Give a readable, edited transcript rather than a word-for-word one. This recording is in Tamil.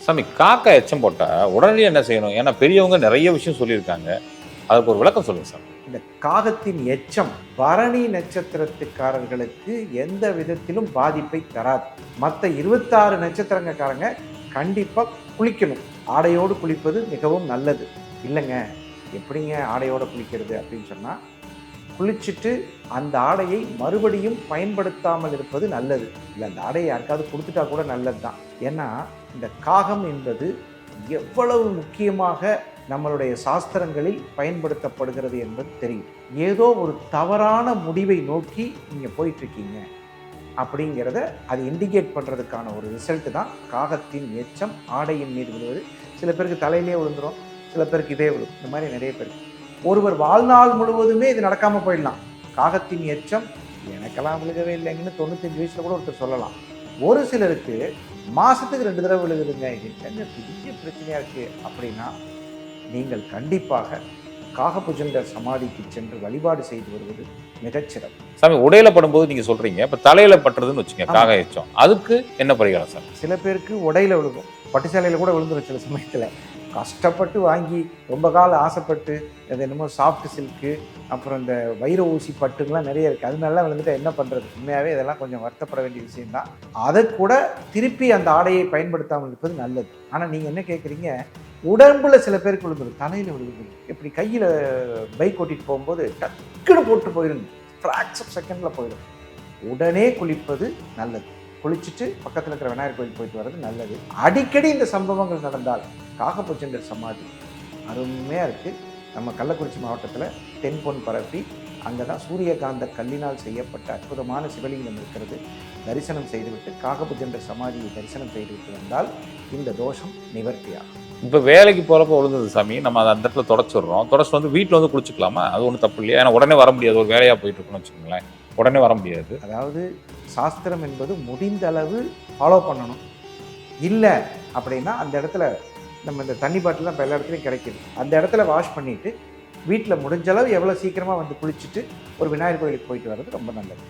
சாமி காக்கா எச்சம் போட்டா உடனடியாக என்ன செய்யணும்? ஏன்னா பெரியவங்க நிறைய விஷயம் சொல்லியிருக்காங்க. அதுக்கு ஒரு விளக்கம் சொல்லுங்க சாமி. இந்த காகத்தின் எச்சம் பரணி நட்சத்திரத்துக்காரர்களுக்கு எந்த விதத்திலும் பாதிப்பை தராது. மற்ற 26 நட்சத்திரங்கக்காரங்க கண்டிப்பாக குளிக்கணும். ஆடையோடு குளிப்பது மிகவும் நல்லது. இல்லைங்க, எப்படிங்க ஆடையோடு குளிக்கிறது அப்படின்னு சொன்னால், குளிச்சுட்டு அந்த ஆடையை மறுபடியும் பயன்படுத்தாமல் இருப்பது நல்லது. இல்லை, அந்த ஆடையை யாருக்காவது கொடுத்துட்டா கூட நல்லது தான். ஏன்னா இந்த காகம் என்பது எவ்வளவு முக்கியமாக நம்மளுடைய சாஸ்திரங்களில் பயன்படுத்தப்படுகிறது என்பது தெரியும். ஏதோ ஒரு தவறான முடிவை நோக்கி நீங்கள் போயிட்டுருக்கீங்க அப்படிங்கிறத அது இண்டிகேட் பண்ணுறதுக்கான ஒரு ரிசல்ட் தான் காகத்தின் எச்சம் ஆடையின் மீது விழுவது. சில பேருக்கு தலையிலே விழுந்துடும், சில பேருக்கு இதே விழும். இந்த மாதிரி நிறைய பேருக்கு ஒருவர் வாழ்நாள் முழுவதுமே இது நடக்காமல் போயிடலாம். காகத்தின் எச்சம் எனக்கெல்லாம் விழுகவே இல்லைங்கன்னு 95 வயசில் கூட ஒருத்தர் சொல்லலாம். ஒரு சிலருக்கு மாதத்துக்கு 2 தடவை விழுகுதுங்க, என்ன பெரிய பிரச்சனையாக இருக்குது அப்படின்னா, நீங்கள் கண்டிப்பாக காகபுஜண்டர் சமாதிக்கு சென்று வழிபாடு செய்து வருவது மிகச்சிறப்பு. சாமி உடையில படும்போது நீங்க சொல்றீங்க, இப்ப தலையில பட்டுறதுன்னு வச்சுங்க காக எச்சம், அதுக்கு என்ன பரிகாரம் சார்? சில பேருக்கு உடையில விழுகும், பட்டுச்சாலையில் கூட விழுந்துடும். சில சமயத்தில் கஷ்டப்பட்டு வாங்கி ரொம்ப காலம் ஆசைப்பட்டு அது என்னமோ சாஃப்ட் சில்க்கு, அப்புறம் இந்த வைர ஊசி பட்டுங்கெலாம் நிறைய இருக்குது. அது நல்லா விழுந்துட்டு என்ன பண்ணுறது? உண்மையாகவே இதெல்லாம் கொஞ்சம் வருத்தப்பட வேண்டிய விஷயம்தான். அதை கூட திருப்பி அந்த ஆடையை பயன்படுத்தாமல் இருப்பது நல்லது. ஆனால் நீங்கள் என்ன கேட்குறீங்க, உடம்புல சில பேருக்கு விழுந்துடும், தலையில் விழுகுது. இப்படி கையில் பைக் ஓட்டிகிட்டு போகும்போது டக்குன்னு போட்டு போயிடும், ஃப்ராக்ஸ் ஆஃப் செகண்டில் போயிடும். உடனே குளிப்பது நல்லது. குளிச்சுட்டு பக்கத்தில் இருக்கிற விநாயகர் கோயில் போயிட்டு வர்றது நல்லது. அடிக்கடி இந்த சம்பவங்கள் நடந்தால் காகபுஜண்டர் சமாதி அருமையாக இருக்குது. நம்ம கள்ளக்குறிச்சி மாவட்டத்தில் தென்பொன் பரப்பி அங்கே தான் சூரியகாந்த கல்லினால் செய்யப்பட்ட அற்புதமான சிவலிங்கம் இருக்கிறது. தரிசனம் செய்துவிட்டு காகபுஜண்டர் சமாதியை தரிசனம் செய்துவிட்டு வந்தால் இந்த தோஷம் நிவர்த்தியாகும். இப்போ வேலைக்கு போகிறப்ப விழுந்தது சாமி, நம்ம அதை அந்த இடத்துல தொடச்சிடுறோம். தொடச்சிட்டு வந்து வீட்டில் வந்து குளிச்சுக்கலாமா? அது ஒன்றும் தப்பு இல்லையா? ஏன்னா உடனே வர முடியாது, ஒரு வேலையாக போயிட்டு இருக்கணும்னு வச்சுக்கோங்களேன், உடனே வர முடியாது. அதாவது சாஸ்திரம் என்பது முடிந்த அளவு ஃபாலோ பண்ணணும். இல்லை அப்படின்னா அந்த இடத்துல நம்ம இந்த தண்ணி பாட்டிலாம் இப்போ எல்லா இடத்துலையும் கிடைக்கிது, அந்த இடத்துல வாஷ் பண்ணிவிட்டு வீட்டில் முடிஞ்ச அளவு எவ்வளோ சீக்கிரமாக வந்து குளிச்சுட்டு ஒரு விநாயகர் கோயிலுக்கு போயிட்டு வர்றது ரொம்ப நல்லது.